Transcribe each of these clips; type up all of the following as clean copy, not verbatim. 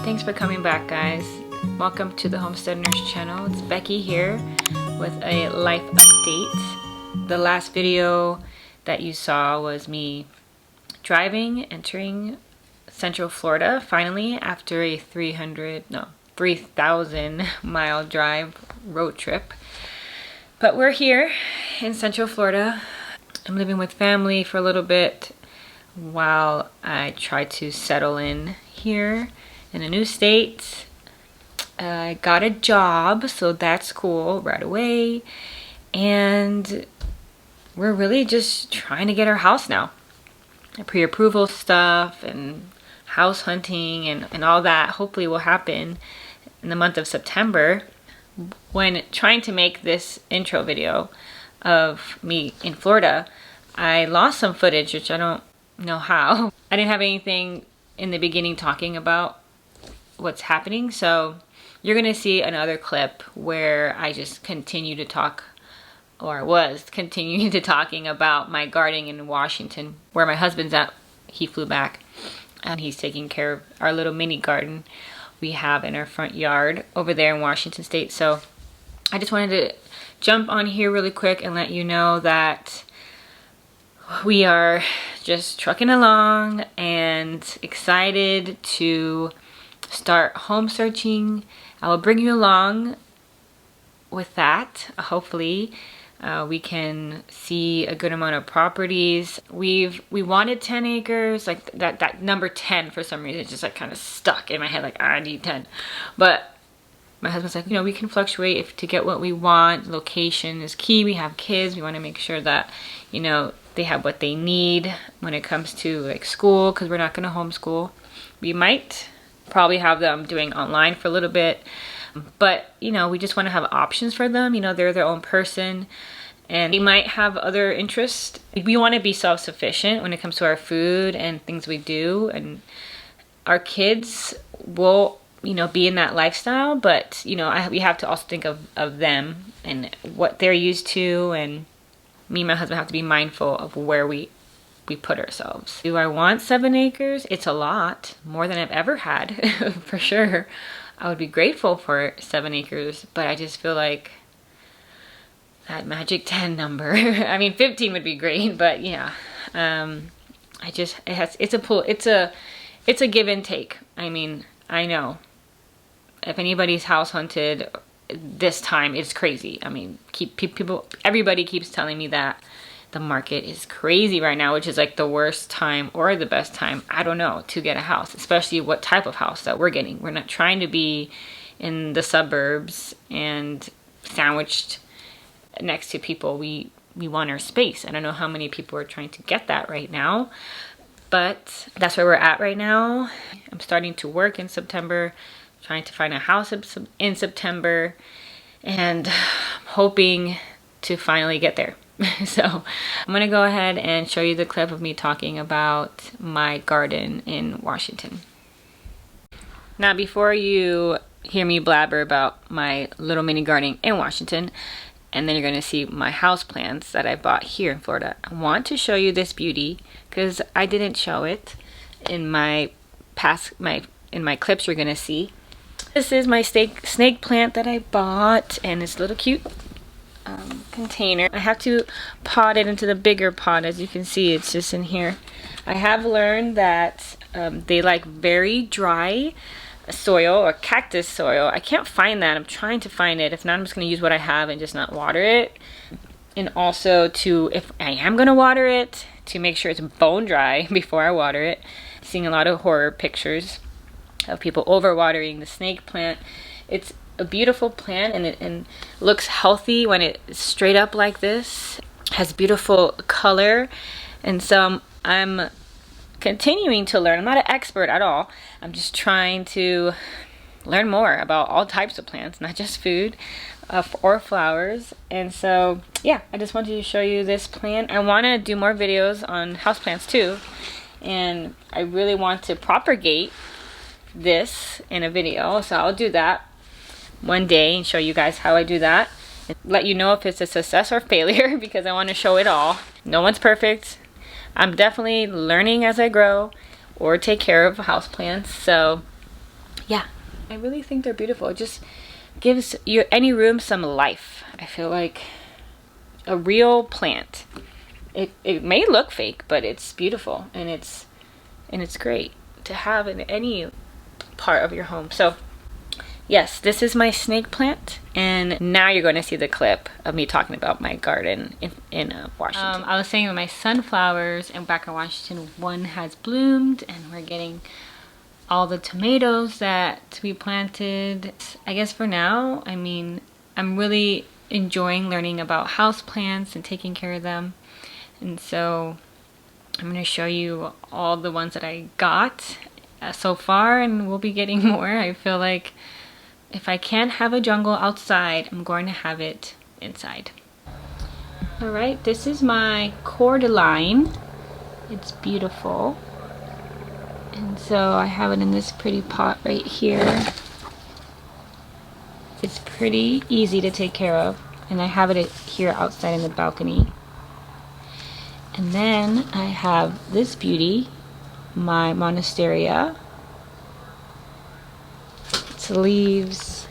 Thanks for coming back, guys. Welcome to the Homestead Nurse channel. It's Becky here with a life update. The last video that you saw was me driving, entering Central Florida finally after a 3,000 mile drive road trip. But we're here in Central Florida. I'm living with family for a little bit while I try to settle in here in a new state. I got a job, so that's cool right away. And we're really just trying to get our house now. Pre-approval stuff and house hunting and all that hopefully will happen in the month of September. When trying to make this intro video of me in Florida, I lost some footage, which I don't know how. I didn't have anything in the beginning talking about what's happening, so you're gonna see another clip where I just continue to talk, or was continuing to talking about my gardening in Washington, where my husband's at. He flew back and he's taking care of our little mini garden we have in our front yard over there in Washington State. So I just wanted to jump on here really quick and let you know that we are just trucking along and excited to start home searching. I will bring you along with that. Hopefully we can see a good amount of properties. We wanted 10 acres, like that number 10 for some reason just like kind of stuck in my head, like I need 10. But my husband's like, you know, we can fluctuate to get what we want. Location is key. We have kids. We want to make sure that, you know, they have what they need when it comes to like school, because we're not going to homeschool. We might probably have them doing online for a little bit, but you know, we just want to have options for them. You know, they're their own person and they might have other interests. We want to be self-sufficient when it comes to our food and things we do, and our kids will, you know, be in that lifestyle, but you know, we have to also think of them and what they're used to, and me and my husband have to be mindful of where we put ourselves. Do I want 7 acres? It's a lot, more than I've ever had for sure. I would be grateful for 7 acres, but I just feel like that magic 10 number. I mean, 15 would be great, but yeah, it's a give and take. I mean, I know if anybody's house hunted this time, it's crazy. I mean, everybody keeps telling me that the market is crazy right now, which is like the worst time or the best time, I don't know, to get a house, especially what type of house that we're getting. We're not trying to be in the suburbs and sandwiched next to people. We want our space. I don't know how many people are trying to get that right now, but that's where we're at right now. I'm starting to work in September, trying to find a house in September, and I'm hoping to finally get there. So I'm gonna go ahead and show you the clip of me talking about my garden in Washington. Now, before you hear me blabber about my little mini gardening in Washington, and then you're gonna see my house plants that I bought here in Florida, I want to show you this beauty because I didn't show it in my clips you're gonna see. This is my snake plant that I bought, and it's a little cute container. I have to pot it into the bigger pot. As you can see, it's just in here. I have learned that they like very dry soil or cactus soil. I can't find that. I'm trying to find it. If not, I'm just going to use what I have and just not water it. And also if I am going to water it, to make sure it's bone dry before I water it. I'm seeing a lot of horror pictures of people overwatering the snake plant. It's a beautiful plant, and it looks healthy when it's straight up like this. Has beautiful color, and so I'm continuing to learn. I'm not an expert at all. I'm just trying to learn more about all types of plants, not just food or flowers. And so yeah, I just wanted to show you this plant. I want to do more videos on houseplants too, and I really want to propagate this in a video, so I'll do that one day and show you guys how I do that and let you know if it's a success or failure, because I want to show it all. No one's perfect. I'm definitely learning as I grow or take care of houseplants. So yeah, I really think they're beautiful. It just gives any room some life. I feel like a real plant. It may look fake, but it's beautiful, and it's great to have in any part of your home. So yes, this is my snake plant, and now you're going to see the clip of me talking about my garden in Washington. I was saying with my sunflowers and back in Washington, one has bloomed, and we're getting all the tomatoes that we planted. I guess for now, I mean, I'm really enjoying learning about houseplants and taking care of them. And so I'm going to show you all the ones that I got so far, and we'll be getting more. I feel like if I can't have a jungle outside, I'm going to have it inside. All right, this is my cordyline. It's beautiful. And so I have it in this pretty pot right here. It's pretty easy to take care of. And I have it here outside in the balcony. And then I have this beauty, my monstera. Its leaves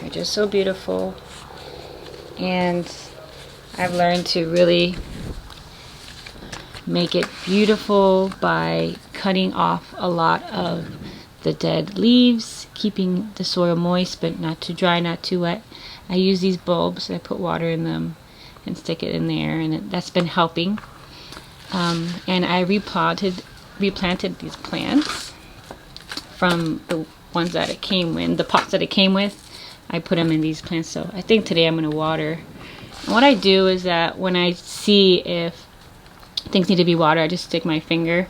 are just so beautiful. And I've learned to really make it beautiful by cutting off a lot of the dead leaves, keeping the soil moist but not too dry, not too wet. I use these bulbs, I put water in them and stick it in there, and that's been helping. And I replanted these plants from the ones that it came in, the pots that it came with. I put them in these plants, so I think today I'm going to water. And what I do is that when I see if things need to be watered, I just stick my finger,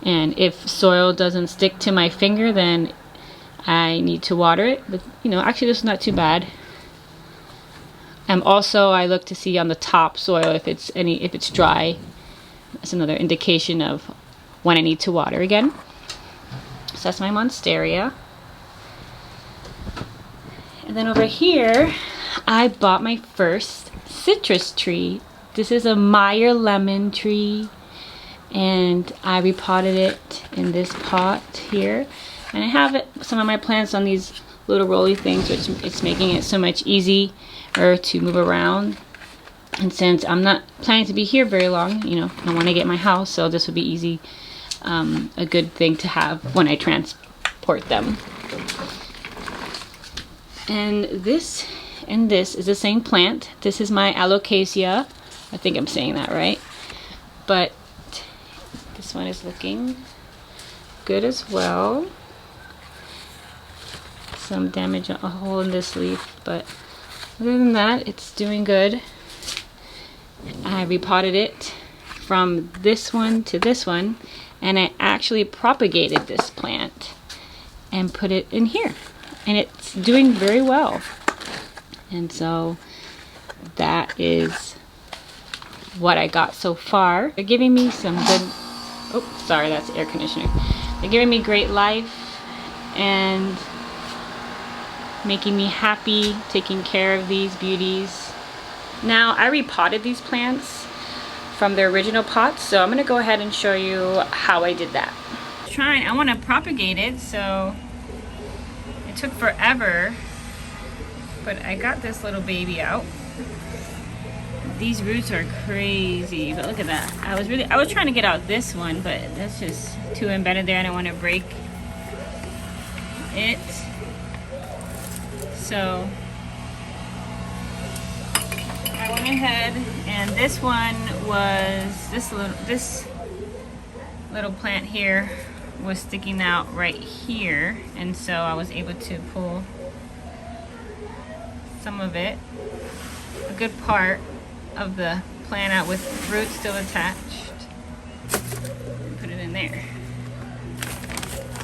and if soil doesn't stick to my finger, then I need to water it. But you know, actually this is not too bad. Also, I look to see on the top soil if it's dry. That's another indication of when I need to water again. So that's my monstera. And then over here, I bought my first citrus tree. This is a Meyer lemon tree, and I repotted it in this pot here. And I have some of my plants on these little rolly things, which it's making it so much easier to move around. And since I'm not planning to be here very long, you know, I want to get my house, so this would be easy, a good thing to have when I transport them. And this is the same plant. This is my alocasia. I think I'm saying that right. But this one is looking good as well. Some damage, a hole in this leaf, but other than that, it's doing good. I repotted it from this one to this one, and I actually propagated this plant and put it in here, and it's doing very well. And so that is what I got so far. They're giving me some good, oh sorry, that's air conditioner. They're giving me great life and making me happy taking care of these beauties. Now I repotted these plants from their original pots, so I'm gonna go ahead and show you how I did that. I want to propagate it, so it took forever, but I got this little baby out. These roots are crazy, but look at that. I was trying to get out this one, but that's just too embedded there, and I want to break it. So I went ahead, and this one was this little plant here was sticking out right here, and so I was able to pull some of it, a good part of the plant out with roots still attached, and put it in there.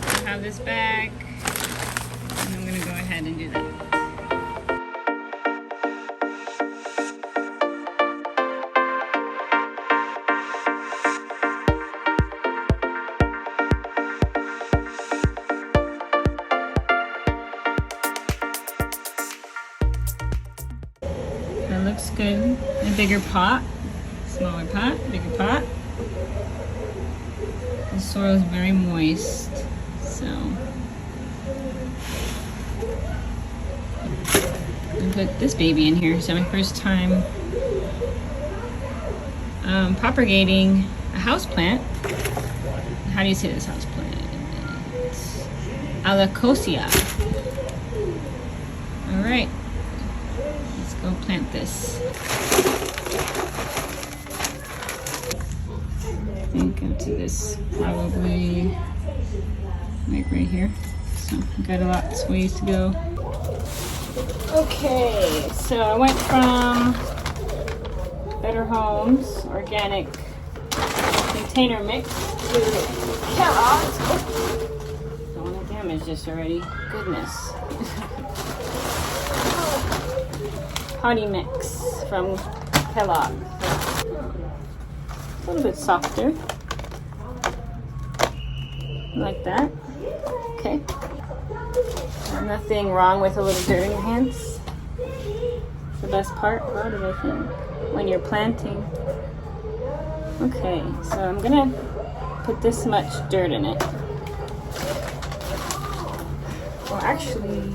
I have this bag, and I'm gonna go ahead and do that. That looks good. A bigger pot, smaller pot, bigger pot. The soil is very moist, so And put this baby in here. So my first time propagating a houseplant. How do you say this houseplant? It's Alacosia. All right, let's go plant this. I think up to this probably like right here. So got a lot of ways to go. Okay, so I went from Better Homes organic container mix to Kellogg's. Don't want to damage this already. Goodness. Potty mix from Kellogg's. A little bit softer. Like that. Okay. Nothing wrong with a little dirt in your hands. It's the best part about it, I think, when you're planting. Okay, so I'm gonna put this much dirt in it. Well, actually,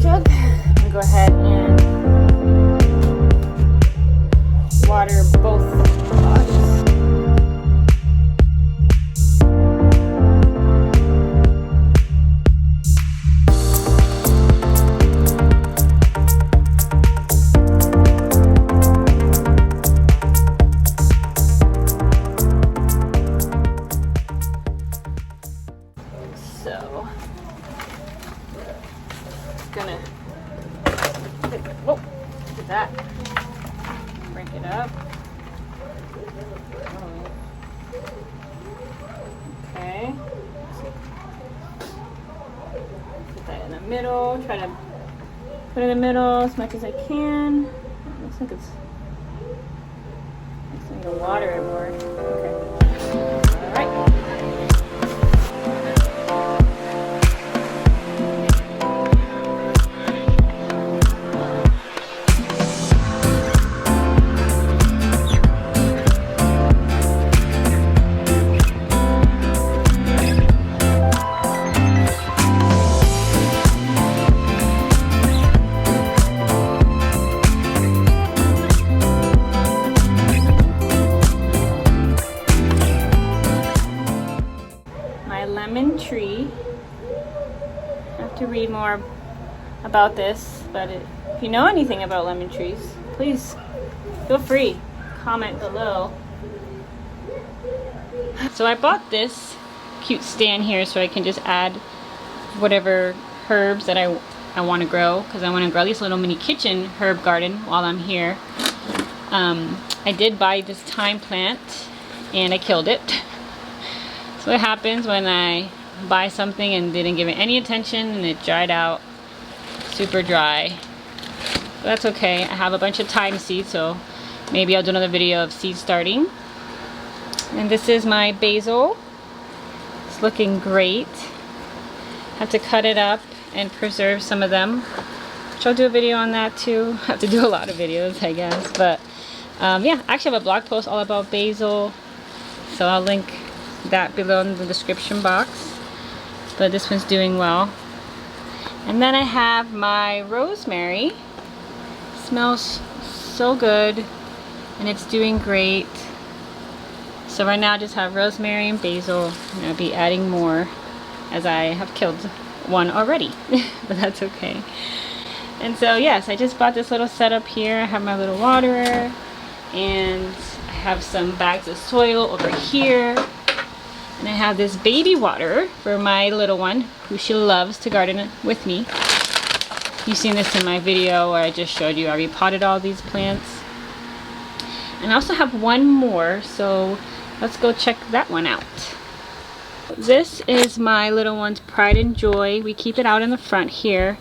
jug. I'm gonna go ahead and water both pots. So gonna whoa, look at that. Break it up. Okay. Put that in the middle. Try to put it in the middle as much as I can. Looks like it's I need to water it more. Okay. Alright. Lemon tree. I have to read more about this, but if you know anything about lemon trees, please feel free, comment below. So I bought this cute stand here so I can just add whatever herbs that I want to grow, because I want to grow this little mini kitchen herb garden while I'm here. I did buy this thyme plant and I killed it. So what happens when I buy something and didn't give it any attention and it dried out, super dry. But that's okay. I have a bunch of thyme seeds, so maybe I'll do another video of seed starting. And this is my basil. It's looking great. I have to cut it up and preserve some of them, which I'll do a video on that too. I have to do a lot of videos, I guess. But yeah, I actually have a blog post all about basil, so I'll link that below in the description box. But this one's doing well. And then I have my rosemary. Smells so good and it's doing great. So right now I just have rosemary and basil, and I'll be adding more as I have killed one already. But that's okay. And so yes, I just bought this little setup here. I have my little waterer and I have some bags of soil over here. And I have this baby water for my little one, who she loves to garden with me. You've seen this in my video where I just showed you I repotted all these plants. And I also have one more, so let's go check that one out. This is my little one's pride and joy. We keep it out in the front here.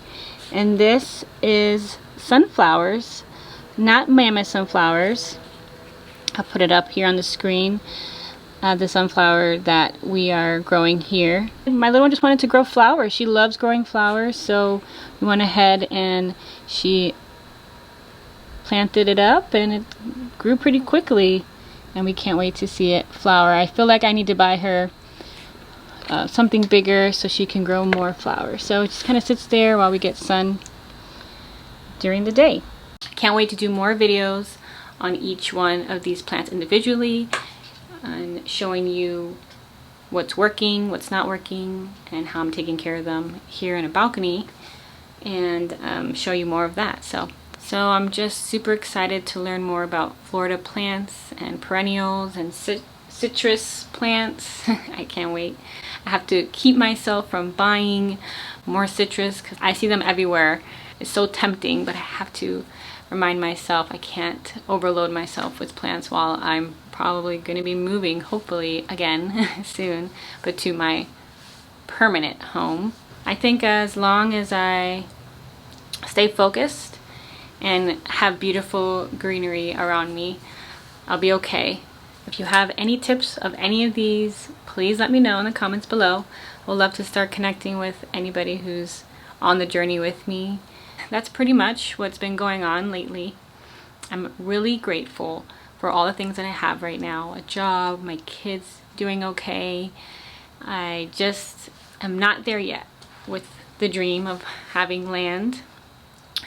And this is sunflowers, not mammoth sunflowers. I'll put it up here on the screen. The sunflower that we are growing here. My little one just wanted to grow flowers. She loves growing flowers, so we went ahead and she planted it up and it grew pretty quickly, and we can't wait to see it flower. I feel like I need to buy her something bigger so she can grow more flowers. So it just kind of sits there while we get sun during the day. Can't wait to do more videos on each one of these plants individually and showing you what's working, what's not working, and how I'm taking care of them here in a balcony, and show you more of that. So I'm just super excited to learn more about Florida plants and perennials and citrus plants. I can't wait. I have to keep myself from buying more citrus because I see them everywhere. It's so tempting, but I have to remind myself I can't overload myself with plants while I'm probably going to be moving, hopefully again soon, but to my permanent home. I think as long as I stay focused and have beautiful greenery around me, I'll be okay. If you have any tips of any of these, please let me know in the comments below. I would love to start connecting with anybody who's on the journey with me. That's pretty much what's been going on lately. I'm really grateful for all the things that I have right now. A job, my kids doing okay. I just am not there yet with the dream of having land.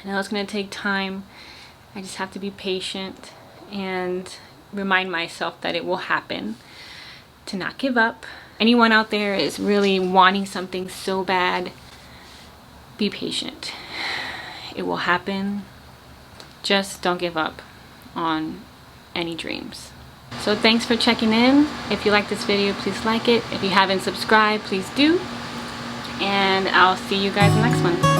I know it's going to take time. I just have to be patient and remind myself that it will happen, to not give up. Anyone out there is really wanting something so bad, be patient. It will happen. Just don't give up on any dreams. So thanks for checking in. If you like this video, please like it. If you haven't subscribed, please do. And I'll see you guys in the next one.